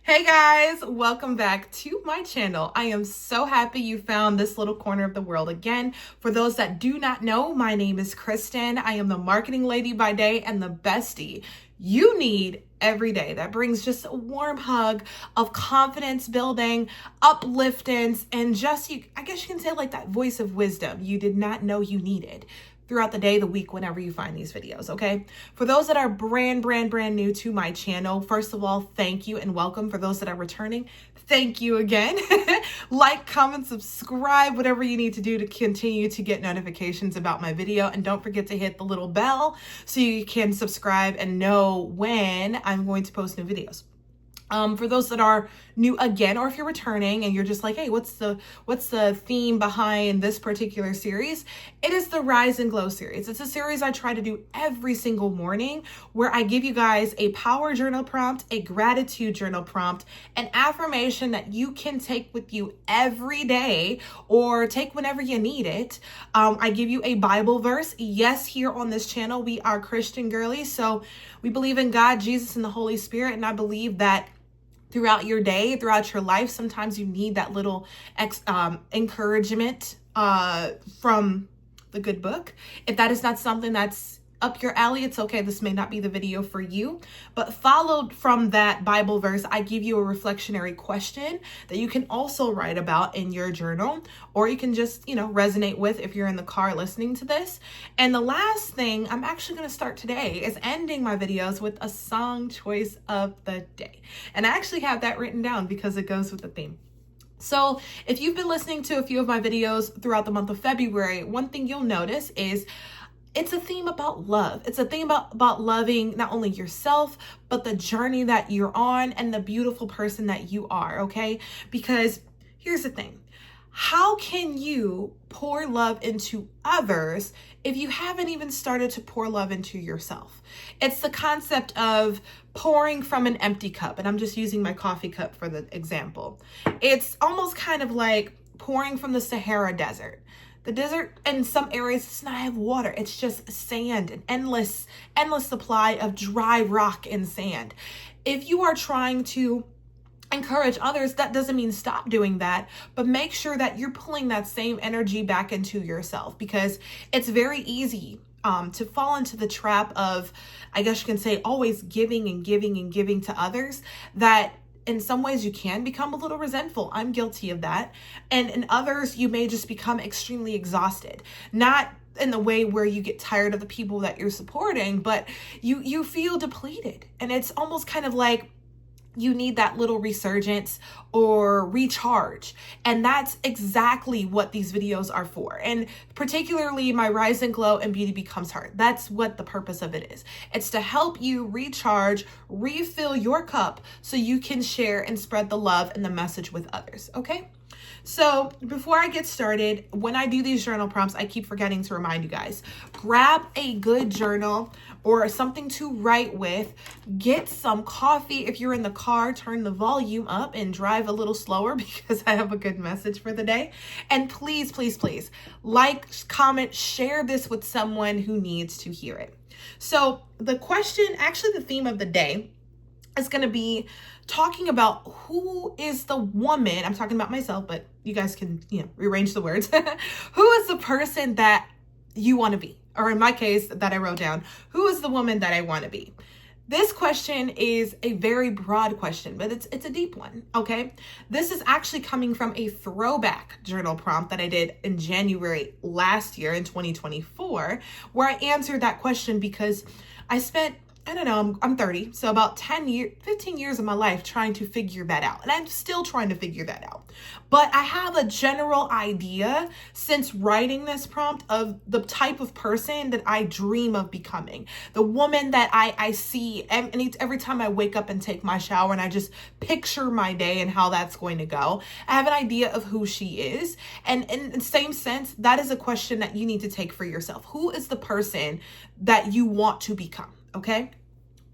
Hey guys, welcome back to my channel. I am so happy you found this little corner of the world again. For those that do not know, my name is Kristen. I am the marketing lady by day and the bestie you need every day. That brings just a warm hug of confidence building, upliftance, and just, I guess you can say like that voice of wisdom you did not know you needed throughout the day, the week, whenever you find these videos, okay? For those that are brand new to my channel, first of all, thank you and welcome. For those that are returning, thank you again. Like, comment, subscribe, whatever you need to do to continue to get notifications about my video. And don't forget to hit the little bell so you can subscribe and know when I'm going to post new videos. For those that are new again, or if you're returning and you're just like, hey, what's the theme behind this particular series? It is the Rise and Glow series. It's a series I try to do every single morning where I give you guys a power journal prompt, a gratitude journal prompt, an affirmation that you can take with you every day or take whenever you need it. I give you a Bible verse. Yes, here on this channel, we are Christian girlies. So we believe in God, Jesus, and the Holy Spirit. And I believe that throughout your day, throughout your life, sometimes you need that little encouragement from the good book. If that is not something that's up your alley, it's okay. This may not be the video for you, but followed from that Bible verse, I give you a reflectionary question that you can also write about in your journal, or you can just, resonate with if you're in the car listening to this. And the last thing I'm actually going to start today is ending my videos with a song choice of the day. And I actually have that written down because it goes with the theme. So if you've been listening to a few of my videos throughout the month of February, one thing you'll notice is it's a theme about love. It's a theme about loving not only yourself, but the journey that you're on and the beautiful person that you are, okay? Because here's the thing. How can you pour love into others if you haven't even started to pour love into yourself? It's the concept of pouring from an empty cup. And I'm just using my coffee cup for the example. It's almost kind of like pouring from the Sahara Desert. The desert in some areas does not have water. It's just sand, an endless supply of dry rock and sand. If you are trying to encourage others, that doesn't mean stop doing that, but make sure that you're pulling that same energy back into yourself, because it's very easy to fall into the trap of, I guess you can say, always giving and giving and giving to others, that in some ways you can become a little resentful. I'm guilty of that. And in others, you may just become extremely exhausted. Not in the way where you get tired of the people that you're supporting, but you feel depleted. And it's almost kind of like you need that little resurgence or recharge. And that's exactly what these videos are for. And particularly my Rise and Glow and Beauty Becomes Heart. That's what the purpose of it is. It's to help you recharge, refill your cup so you can share and spread the love and the message with others, okay? So before I get started, when I do these journal prompts, I keep forgetting to remind you guys, grab a good journal or something to write with, get some coffee. If you're in the car, turn the volume up and drive a little slower because I have a good message for the day. And please, please, please like, comment, share this with someone who needs to hear it. So the question, actually the theme of the day, is going to be talking about who is the woman, I'm talking about myself, but you guys can, rearrange the words. Who is the person that you want to be? Or in my case that I wrote down, who is the woman that I want to be? This question is a very broad question, but it's a deep one, okay? This is actually coming from a throwback journal prompt that I did in January last year in 2024, where I answered that question because I spent, I don't know, I'm 30, so about 15 years of my life trying to figure that out. And I'm still trying to figure that out. But I have a general idea since writing this prompt of the type of person that I dream of becoming. The woman that I see every time I wake up and take my shower and I just picture my day and how that's going to go. I have an idea of who she is. And in the same sense, that is a question that you need to take for yourself. Who is the person that you want to become? Okay?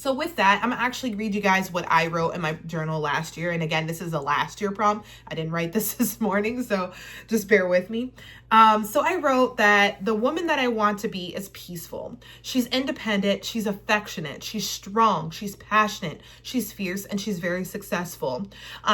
So with that, I'm gonna actually read you guys what I wrote in my journal last year. And again, this is a last year prompt. I didn't write this morning, so just bear with me. So I wrote that the woman that I want to be is peaceful. She's independent, she's affectionate, she's strong, she's passionate, she's fierce, and she's very successful.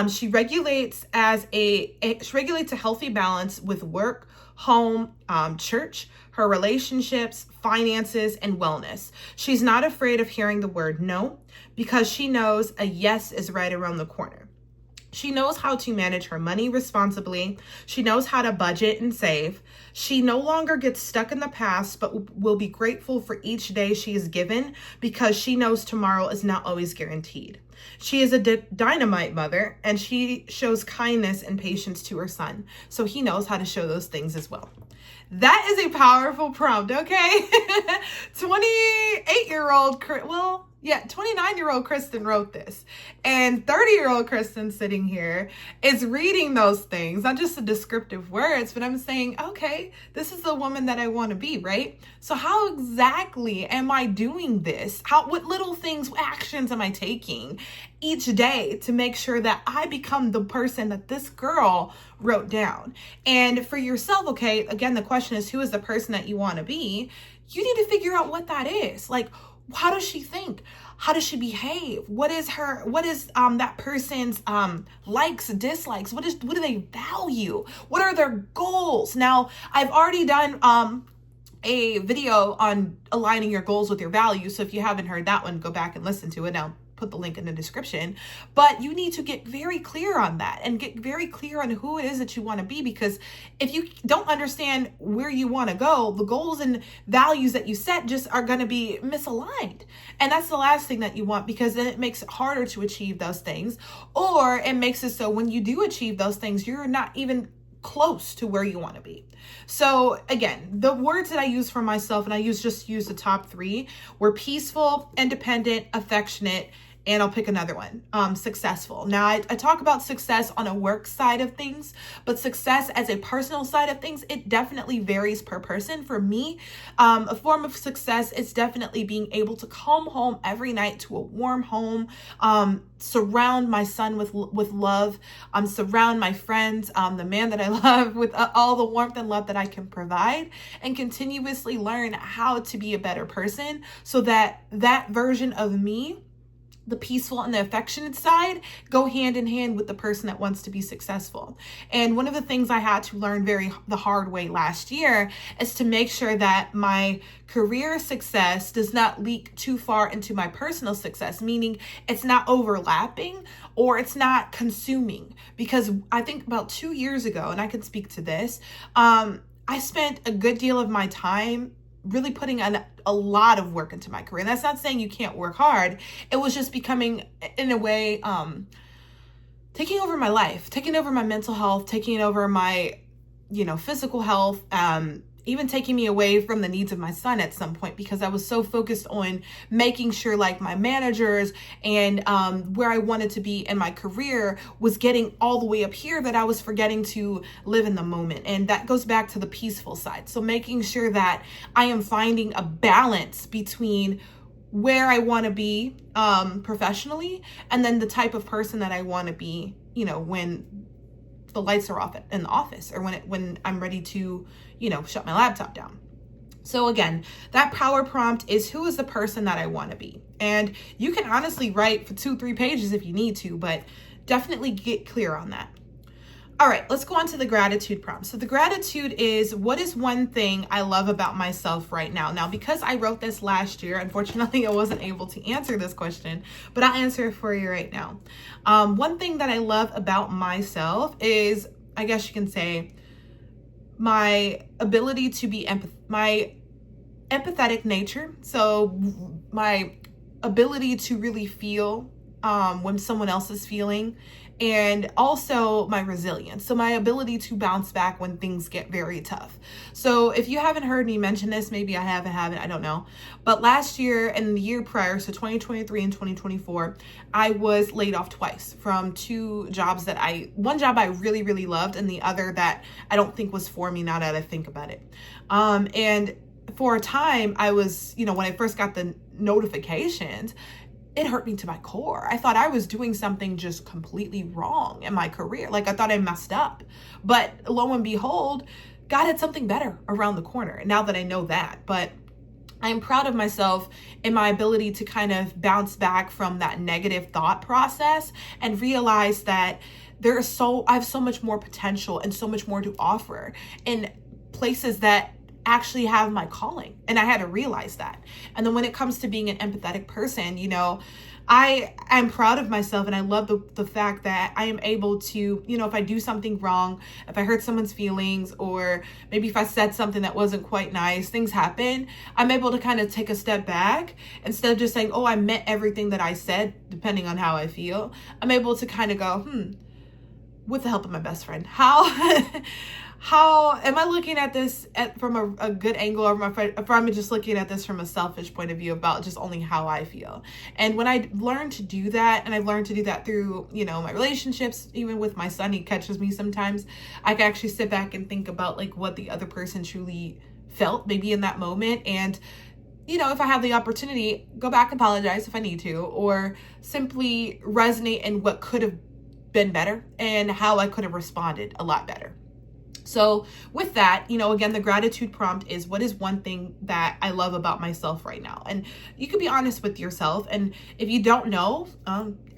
She regulates she regulates a healthy balance with work, home, church, her relationships, finances, and wellness. She's not afraid of hearing the word no because she knows a yes is right around the corner. She knows how to manage her money responsibly. She knows how to budget and save. She no longer gets stuck in the past, but will be grateful for each day she is given because she knows tomorrow is not always guaranteed. She is a dynamite mother, and she shows kindness and patience to her son. So he knows how to show those things as well. That is a powerful prompt, okay? 28-year-old, 29-year-old Kristen wrote this. And 30-year-old Kristen sitting here is reading those things, not just the descriptive words, but I'm saying, okay, this is the woman that I want to be, right? So how exactly am I doing this? What little things, what actions am I taking each day to make sure that I become the person that this girl wrote down? And for yourself, okay, again, the question is, who is the person that you want to be? You need to figure out what that is. Like, how does she think? How does she behave? What is that person's likes, dislikes? What do they value? What are their goals? Now, I've already done a video on aligning your goals with your values. So if you haven't heard that one, go back and listen to it. Now, put the link in the description, but you need to get very clear on that and get very clear on who it is that you want to be, because if you don't understand where you want to go, the goals and values that you set just are going to be misaligned. And that's the last thing that you want, because then it makes it harder to achieve those things, or it makes it so when you do achieve those things, you're not even close to where you want to be. So again, the words that I use for myself, and I just use the top 3, were peaceful, independent, affectionate, and I'll pick another one, successful. Now, I talk about success on a work side of things, but success as a personal side of things, it definitely varies per person. For me, a form of success is definitely being able to come home every night to a warm home, surround my son with love, surround my friends, the man that I love, with all the warmth and love that I can provide, and continuously learn how to be a better person so that that version of me, the peaceful and the affectionate side, go hand in hand with the person that wants to be successful. And one of the things I had to learn the hard way last year is to make sure that my career success does not leak too far into my personal success, meaning it's not overlapping or it's not consuming. Because I think about 2 years ago, and I can speak to this, I spent a good deal of my time really putting a lot of work into my career. And that's not saying you can't work hard. It was just becoming, in a way, taking over my life, taking over my mental health, taking over my, physical health, even taking me away from the needs of my son at some point, because I was so focused on making sure like my managers and where I wanted to be in my career was getting all the way up here that I was forgetting to live in the moment. And that goes back to the peaceful side. So making sure that I am finding a balance between where I want to be professionally, and then the type of person that I want to be, when the lights are off in the office, or when I'm ready to, shut my laptop down. So again, that power prompt is, who is the person that I want to be? And you can honestly write for 2-3 pages if you need to, but definitely get clear on that. All right, let's go on to the gratitude prompt. So the gratitude is, what is one thing I love about myself right now? Now, because I wrote this last year, unfortunately, I wasn't able to answer this question, but I'll answer it for you right now. One thing that I love about myself is, I guess you can say, my ability to be my empathetic nature. So my ability to really feel when someone else is feeling, and also my resilience. So my ability to bounce back when things get very tough. So if you haven't heard me mention this, maybe I haven't, I don't know. But last year and the year prior, so 2023 and 2024, I was laid off twice from 2 jobs one job I really, really loved, and the other that I don't think was for me now that I think about it. And for a time I was, when I first got the notifications, it hurt me to my core. I thought I was doing something just completely wrong in my career. Like I thought I messed up, but lo and behold, God had something better around the corner. Now that I know that, but I'm proud of myself in my ability to kind of bounce back from that negative thought process and realize that I have so much more potential and so much more to offer in places that actually have my calling. And I had to realize that. And then when it comes to being an empathetic person, I'm proud of myself, and I love the fact that I am able to, if I do something wrong, if I hurt someone's feelings, or maybe if I said something that wasn't quite nice, things happen. I'm able to kind of take a step back instead of just saying, oh, I meant everything that I said, depending on how I feel. I'm able to kind of go, with the help of my best friend, how am I looking at this from a good angle, or if I'm just looking at this from a selfish point of view about just only how I feel. And when I learned to do that, and I've learned to do that through, my relationships, even with my son, he catches me sometimes, I can actually sit back and think about like what the other person truly felt maybe in that moment. And if I have the opportunity, go back and apologize if I need to, or simply resonate in what could have been better and how I could have responded a lot better. So with that, again, the gratitude prompt is, what is one thing that I love about myself right now? And you can be honest with yourself. And if you don't know,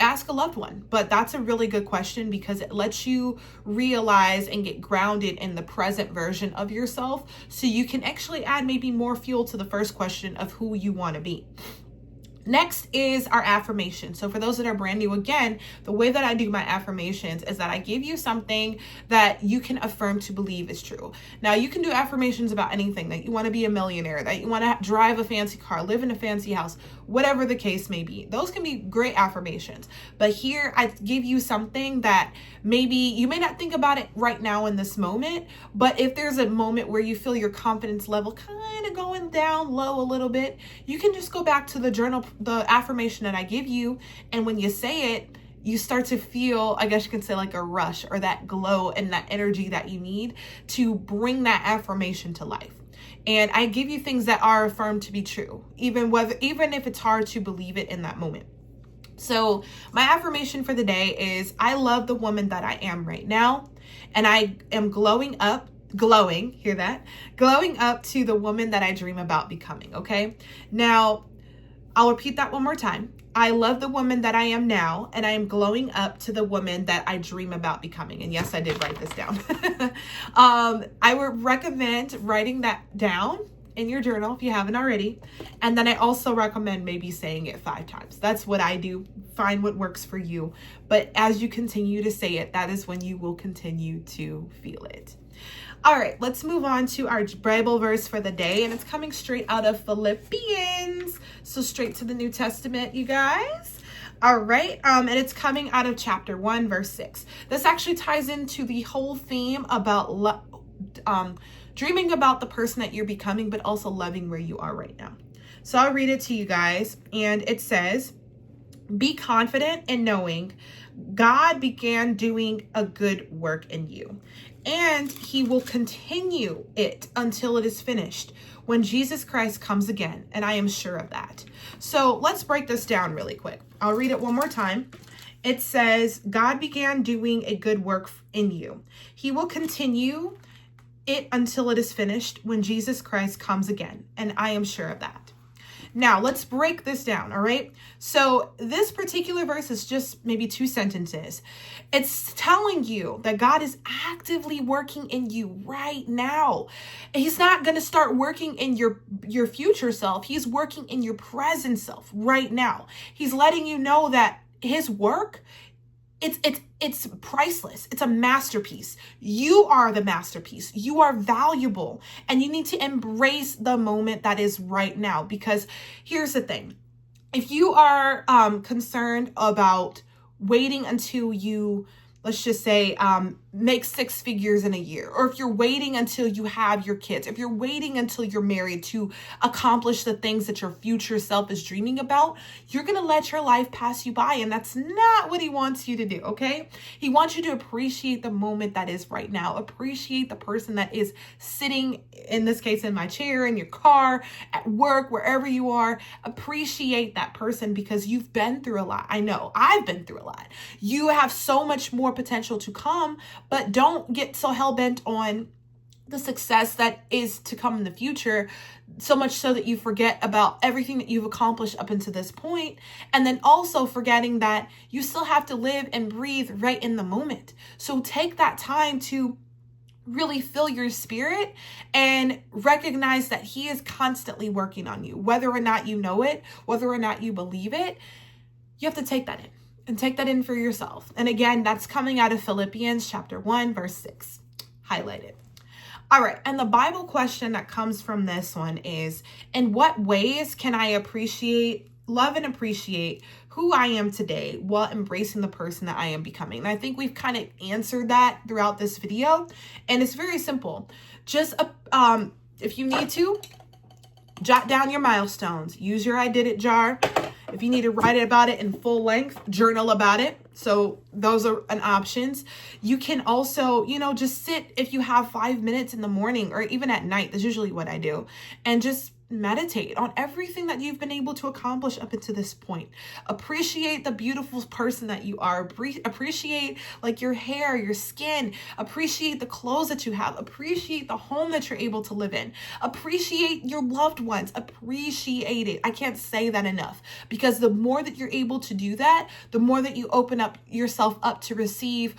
ask a loved one. But that's a really good question, because it lets you realize and get grounded in the present version of yourself, so you can actually add maybe more fuel to the first question of who you want to be. Next is our affirmation. So for those that are brand new, again, the way that I do my affirmations is that I give you something that you can affirm to believe is true. Now, you can do affirmations about anything, that you want to be a millionaire, that you want to drive a fancy car, live in a fancy house, whatever the case may be. Those can be great affirmations. But here I give you something that maybe you may not think about it right now in this moment, but if there's a moment where you feel your confidence level kind of going down low a little bit, you can just go back to the affirmation that I give you. And when you say it, you start to feel, I guess you can say, like a rush or that glow and that energy that you need to bring that affirmation to life. And I give you things that are affirmed to be true, even if it's hard to believe it in that moment. So my affirmation for the day is, I love the woman that I am right now, and I am glowing up to the woman that I dream about becoming. Okay. Now, I'll repeat that one more time. I love the woman that I am now, and I am glowing up to the woman that I dream about becoming. And yes, I did write this down. I would recommend writing that down in your journal if you haven't already. And then I also recommend maybe saying it 5 times. That's what I do. Find what works for you. But as you continue to say it, that is when you will continue to feel it. All right, let's move on to our Bible verse for the day, and it's coming straight out of Philippians. So straight to the New Testament, you guys. All right, and it's coming out of chapter 1, verse 6. This actually ties into the whole theme about dreaming about the person that you're becoming, but also loving where you are right now. So I'll read it to you guys, and it says, "Be confident in knowing God began doing a good work in you, and he will continue it until it is finished when Jesus Christ comes again. And I am sure of that." So let's break this down really quick. I'll read it one more time. It says, God began doing a good work in you. He will continue it until it is finished when Jesus Christ comes again. And I am sure of that. Now, let's break this down, all right? So this particular verse is just maybe 2 sentences. It's telling you that God is actively working in you right now. He's not going to start working in your future self. He's working in your present self right now. He's letting you know that his work, it's priceless. It's a masterpiece. You are the masterpiece. You are valuable, and you need to embrace the moment that is right now. Because here's the thing. If you are concerned about waiting until you, let's just say, make 6 figures in a year, or if you're waiting until you have your kids, if you're waiting until you're married to accomplish the things that your future self is dreaming about, you're going to let your life pass you by. And that's not what he wants you to do. Okay. He wants you to appreciate the moment that is right now. Appreciate the person that is sitting, in this case, in my chair, in your car, at work, wherever you are. Appreciate that person, because you've been through a lot. I know I've been through a lot. You have so much more potential to come, but don't get so hell-bent on the success that is to come in the future, so much so that you forget about everything that you've accomplished up until this point. And then also forgetting that you still have to live and breathe right in the moment. So take that time to really fill your spirit and recognize that he is constantly working on you. Whether or not you know it, whether or not you believe it, you have to take that in. And take that in for yourself. And again, that's coming out of Philippians chapter 1, verse 6. Highlighted. All right. And the Bible question that comes from this one is, in what ways can I love and appreciate who I am today while embracing the person that I am becoming? And I think we've kind of answered that throughout this video. And it's very simple. Just, if you need to, jot down your milestones. Use your I did it jar. If you need to write about it in full length, journal about it. So those are an options. You can also, just sit, if you have 5 minutes in the morning or even at night, that's usually what I do, and just meditate on everything that you've been able to accomplish up until this point. Appreciate the beautiful person that you are. Appreciate like your hair, your skin. Appreciate the clothes that you have. Appreciate the home that you're able to live in. Appreciate your loved ones. Appreciate it. I can't say that enough, because the more that you're able to do that, the more that you open up yourself up to receive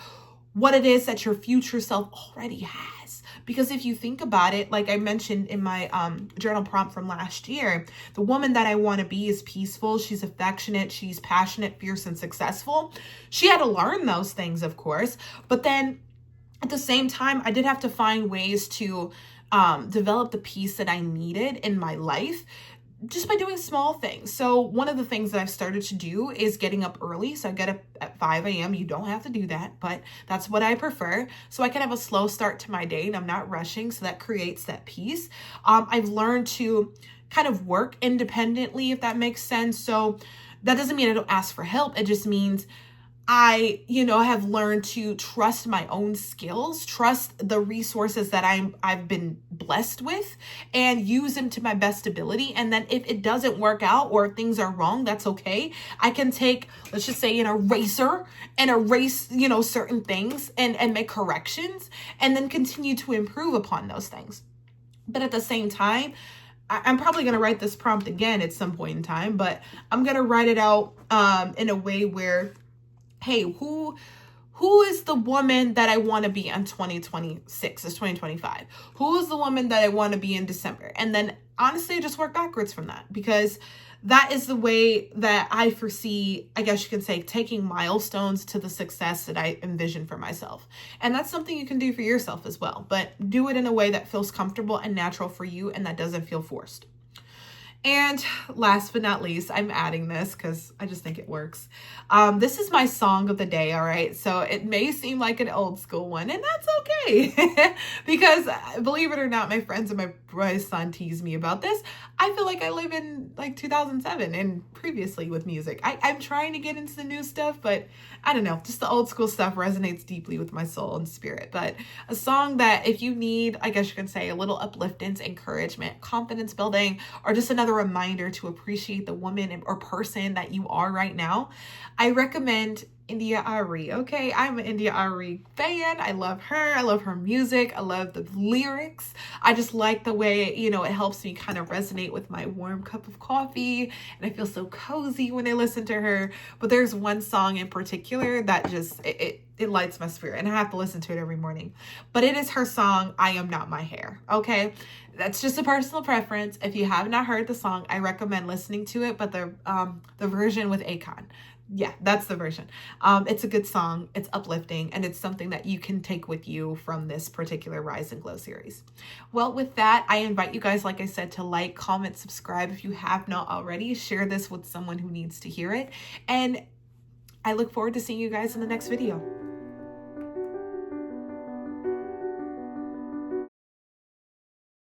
what it is that your future self already has. Because if you think about it, like I mentioned in my journal prompt from last year, the woman that I want to be is peaceful. She's affectionate. She's passionate, fierce, and successful. She had to learn those things, of course. But then at the same time, I did have to find ways to develop the peace that I needed in my life, just by doing small things. So one of the things that I've started to do is getting up early. So I get up at 5 a.m. You don't have to do that, but that's what I prefer. So I can have a slow start to my day and I'm not rushing. So that creates that peace. I've learned to kind of work independently, if that makes sense. So that doesn't mean I don't ask for help. It just means I, have learned to trust my own skills, trust the resources that I've been blessed with, and use them to my best ability. And then if it doesn't work out or things are wrong, that's okay. I can take, let's just say, an eraser and erase, certain things and make corrections and then continue to improve upon those things. But at the same time, I'm probably going to write this prompt again at some point in time, but I'm going to write it out in a way where, hey, who is the woman that I want to be in 2026? It's 2025. Who is the woman that I want to be in December? And then honestly, just work backwards from that, because that is the way that I foresee, I guess you can say, taking milestones to the success that I envision for myself. And that's something you can do for yourself as well, but do it in a way that feels comfortable and natural for you and that doesn't feel forced. And last but not least, I'm adding this because I just think it works. This is my song of the day, all right? So it may seem like an old school one, and that's okay. Because believe it or not, my friends and my son tease me about this. I feel like I live in like 2007 and previously with music. I'm trying to get into the new stuff, but I don't know. Just the old school stuff resonates deeply with my soul and spirit. But a song that if you need, I guess you can say, a little upliftance, encouragement, confidence building, or just another reminder to appreciate the woman or person that you are right now, I recommend India Arie. Okay, I'm an India Arie fan. I love her. I love her music. I love the lyrics. I just like the way, it helps me kind of resonate with my warm cup of coffee, and I feel so cozy when I listen to her. But there's one song in particular that just it lights my spirit, and I have to listen to it every morning. But it is her song, I Am Not My Hair. Okay, that's just a personal preference. If you have not heard the song, I recommend listening to it, but the version with Akon. Yeah, that's the version. It's a good song. It's uplifting, and it's something that you can take with you from this particular Rise and Glow series. Well, with that, I invite you guys, like I said, to like, comment, subscribe if you have not already. Share this with someone who needs to hear it. And I look forward to seeing you guys in the next video.